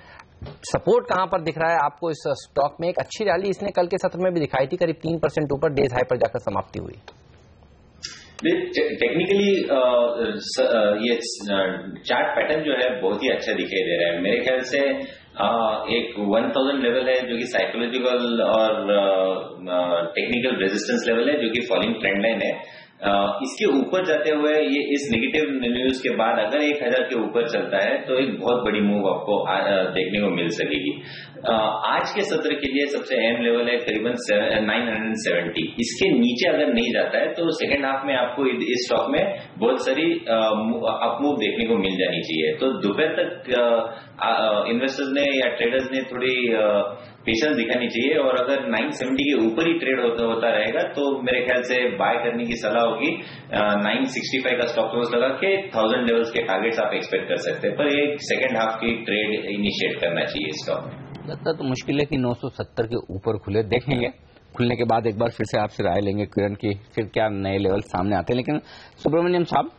सपोर्ट कहां पर दिख रहा है आपको इस स्टॉक में? एक अच्छी रैली इसने कल के सत्र में भी दिखाई थी, करीब 3% ऊपर डेज हाई पर जाकर समाप्ति हुई। टेक्निकली ये चार्ट पैटर्न जो है बहुत ही अच्छा दिखाई दे रहा है। मेरे ख्याल से एक 1000 लेवल है जो कि साइकोलॉजिकल और टेक्निकल रेजिस्टेंस लेवल है, जो कि फॉलिंग ट्रेंड लाइन है। इसके ऊपर जाते हुए ये इस नेगेटिव न्यूज के बाद अगर 1000 के ऊपर चलता है तो एक बहुत बड़ी मूव आपको देखने को मिल सकेगी। आज के सत्र के लिए सबसे अहम लेवल है करीबन 970। इसके नीचे अगर नहीं जाता है तो सेकेंड हाफ में आपको इस स्टॉक में बहुत सारी अपमूव देखने को मिल जानी चाहिए। तो दोपहर तक इन्वेस्टर्स ने या ट्रेडर्स ने थोड़ी पेशेंस दिखानी चाहिए और अगर 970 के ऊपर ही ट्रेड होता रहेगा तो मेरे ख्याल से बाय करने की सलाह होगी। 965 का स्टॉप लॉस लगा के 1000 लेवल्स के टारगेट्स आप एक्सपेक्ट कर सकते हैं, पर एक सेकेंड हाफ की ट्रेड इनिशिएट करना चाहिए स्टॉक में। लगता तो मुश्किल है कि 970 के ऊपर खुले, देखेंगे खुलने के बाद एक बार फिर से आपसे राय लेंगे किरण की फिर क्या नए लेवल सामने आते हैं। लेकिन सुब्रमण्यम साहब,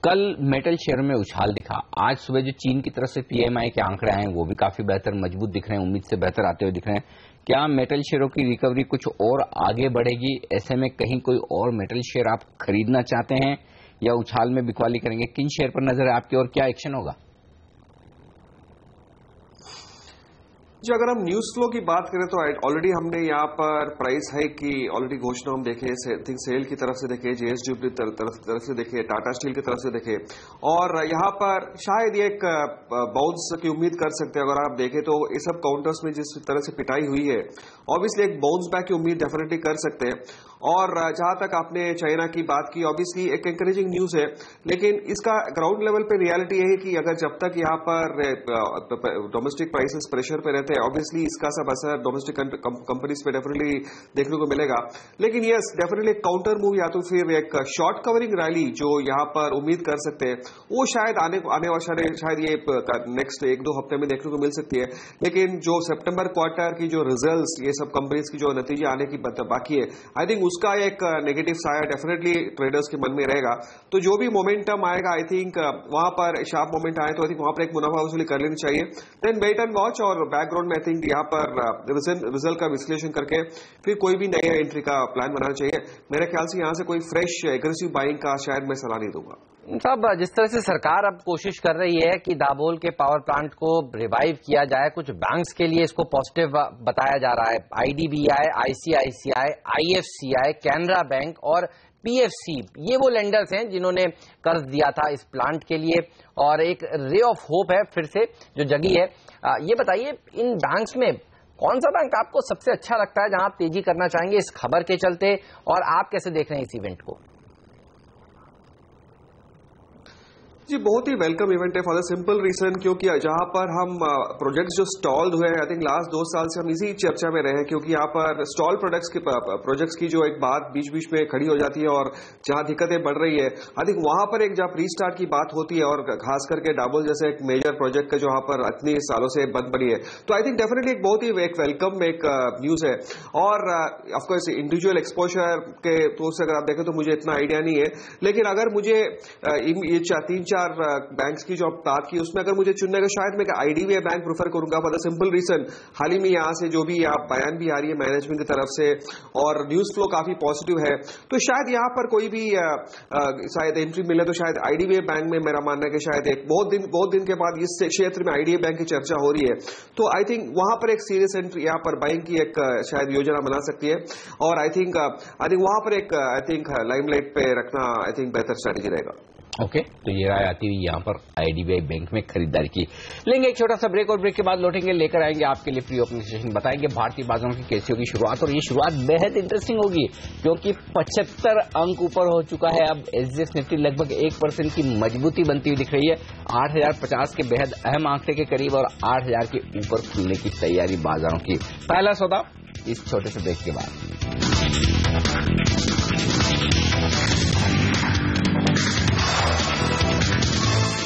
कल मेटल शेयर में उछाल दिखा। आज सुबह जो चीन की तरफ से पीएमआई के आंकड़े आए वो भी काफी बेहतर मजबूत दिख रहे हैं, उम्मीद से बेहतर आते हुए दिख रहे हैं। क्या मेटल शेयरों की रिकवरी कुछ और आगे बढ़ेगी? ऐसे में कहीं कोई और मेटल शेयर आप खरीदना चाहते हैं या उछाल में बिकवाली करेंगे? किन शेयर पर नजर है आपकी और क्या एक्शन होगा? जी, अगर हम न्यूज फ्लो की बात करें तो ऑलरेडी हमने यहाँ पर प्राइस हाइक की ऑलरेडी घोषणा हम देखे, थिंक सेल की तरफ से देखे, जेएसडब्ल्यू तरफ से देखे, टाटा स्टील की तरफ से देखे और यहाँ पर शायद एक बाउंस की उम्मीद कर सकते हैं। अगर आप देखें तो ये सब काउंटर्स में जिस तरह से पिटाई हुई है ऑब्वियसली एक बाउंस बैक की उम्मीद डेफिनेटली कर सकते हैं। और जहां तक आपने चाइना की बात की ऑब्वियसली एक एनकरेजिंग न्यूज है, लेकिन इसका ग्राउंड लेवल पे रियलिटी है कि अगर जब तक यहाँ पर डोमेस्टिक प्राइसेस प्रेशर पे रहते हैं ऑब्वियसली इसका सब असर डोमेस्टिक कंपनीज पे डेफिनेटली देखने को मिलेगा। लेकिन यस, डेफिनेटली एक काउंटर मूव या तो फिर एक शॉर्ट कवरिंग रैली जो यहाँ पर उम्मीद कर सकते हैं वो शायद आने वाले शायद ये नेक्स्ट 1-2 हफ्ते में देखने को मिल सकती है। लेकिन जो सितंबर क्वार्टर की जो रिजल्ट्स ये सब कंपनीज की जो नतीजे आने की बाकी है, आई थिंक उसका एक नेगेटिव साया डेफिनेटली ट्रेडर्स के मन में रहेगा। तो जो भी मोमेंटम आएगा आई थिंक वहां पर शार्प मोमेंट आए तो आई थिंक वहां पर एक मुनाफा वसूली कर लेनी चाहिए। देन वेट एंड वॉच और बैकग्राउंड में आई थिंक यहाँ पर रिजल्ट का विश्लेषण करके फिर कोई भी नया एंट्री का प्लान बनाना चाहिए। मेरे ख्याल से यहाँ से कोई फ्रेश एग्रेसिव बाइंग का शायद मैं सलाह नहीं दूंगा। साहब, जिस तरह से सरकार अब कोशिश कर रही है कि दाभोल के पावर प्लांट को रिवाइव किया जाए, कुछ बैंक्स के लिए इसको पॉजिटिव बताया जा रहा है। IDBI, ICICI, IFCI, Canara bank और पीएफसी, ये वो लेंडर्स हैं जिन्होंने कर्ज दिया था इस प्लांट के लिए और एक रे ऑफ होप है फिर से जो जगी है। ये बताइए, इन बैंक्स में कौन सा बैंक आपको सबसे अच्छा लगता है जहां आप तेजी करना चाहेंगे इस खबर के चलते, और आप कैसे देख रहे हैं इस इवेंट को? जी, बहुत ही वेलकम इवेंट है फॉर द सिंपल रीजन क्योंकि जहां पर हम प्रोजेक्ट्स जो स्टॉल्ड हुए हैं आई थिंक लास्ट 2 साल से हम इसी चर्चा में रहे हैं क्योंकि यहाँ पर स्टॉल प्रोजेक्ट्स की जो एक बात बीच बीच में खड़ी हो जाती है और जहां दिक्कतें बढ़ रही है आई थिंक वहां पर एक जब रीस्टार्ट की बात होती है और खास करके दाभोल जैसे एक मेजर प्रोजेक्ट का जो वहां पर इतने सालों से बंद पड़ी है तो आई थिंक डेफिनेटली एक बहुत ही एक वेलकम एक न्यूज है। और ऑफकोर्स इंडिविजुअल एक्सपोजर के तौर से अगर आप देखें तो मुझे इतना आइडिया नहीं है, लेकिन अगर मुझे ये 3-4 बैंक्स की जो बात की उसमें अगर मुझे चुनने का शायद मैं आईडीबीआई बैंक प्रेफर करूंगा फॉर द सिंपल रीजन हाल ही में यहां से जो भी आप बयान भी आ रही है मैनेजमेंट की तरफ से और न्यूज फ्लो काफी पॉजिटिव है, तो शायद यहां पर कोई भी शायद एंट्री मिले तो शायद आईडीबीआई बैंक में मेरा मानना है कि शायद एक बहुत दिन के बाद इस क्षेत्र में आईडीबीआई बैंक की चर्चा हो रही है तो आई थिंक वहां पर एक सीरियस एंट्री यहाँ पर बाइंग की एक शायद योजना बना सकती है और आई थिंक वहां पर एक लाइमलाइट पे रखना आई थिंक बेहतर स्ट्रेटेजी रहेगा। ओके, तो ये राय आती हुई यहाँ पर आईडीबीआई बैंक में खरीदारी की। लेंगे एक छोटा सा ब्रेक और ब्रेक के बाद लौटेंगे, लेकर आएंगे आपके लिए प्री ओपनिंग सेशन, बताएंगे भारतीय बाजारों की कैसी होगी शुरुआत। और ये शुरुआत बेहद इंटरेस्टिंग होगी क्योंकि 75 अंक ऊपर हो चुका है। अब एसजीएक्स निफ्टी लगभग 1% की मजबूती बनती हुई दिख रही है, 8050 के बेहद अहम आंकड़े के करीब और 8000 के ऊपर खुलने की तैयारी बाजारों की। पहला सौदा इस छोटे से ब्रेक के बाद।